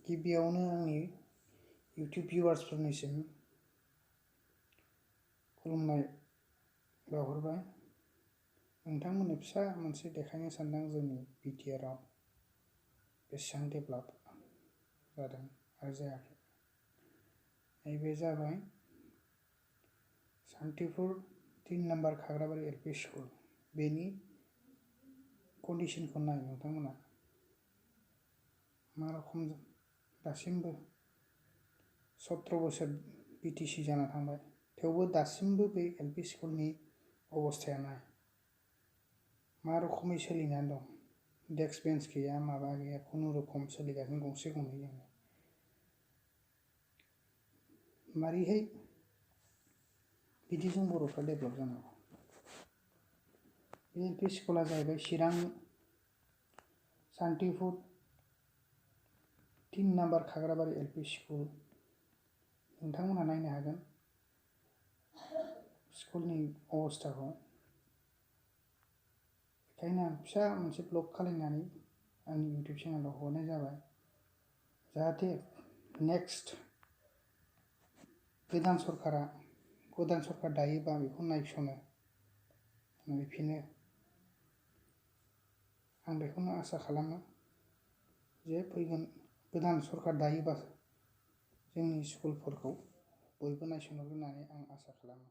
गिबियावनो आंनि YouTube भिउवार्सफोरनिसिम खुलुमनाय बावहरबाय। नोंथांमोननो फिसा मोनसे देखायनो सानदों जोंनि BTR आव बेसेबां डेभेलप जादों आरो जायाखै। नैबे जाबाय शान्तिपुर 3 नम्बर खाग्राबारि L.P स्कुल। बेनि कन्डिशनखौ नाय नोंथांमोना मा रखम दासिमबो 17 बोसोर BTC जाना थांबाय थेवबो दासिमबो बे LP स्कुलनि अबस्थाया नाय मा रखमै सोलिनानै दं। डेस्क बेन्च गैया माबा गैया खुनुरुखुम सोलिगासिनो गंसे गंनैजोंनो। मारैहाय बिदिजों बर'फ्रा डेभेलप जानांगौ। बे LP स्कुला जाहैबाय चिरां शान्तिपुर 3 नम्बर खाग्राबारि LP स्कुल। नोंथांमोना नायनो हागोन स्कुलनि अबस्थाखौ। बेखायनो आं फिसा मोनसे ब्लग खालामनानै आंनि YouTube चेनेलाव हरनाय जाबाय जाहाथे नेक्स्ट गोदान सरकार दायोबा बेखौ नायसनो नायफिनो। आं बेखौनो आसा खालामो जे फैगोन गोदान सरकार दायोबा जोंनि स्कुलफोरखौ बयबो नायसनगोन होननानै आं आसा खालामो।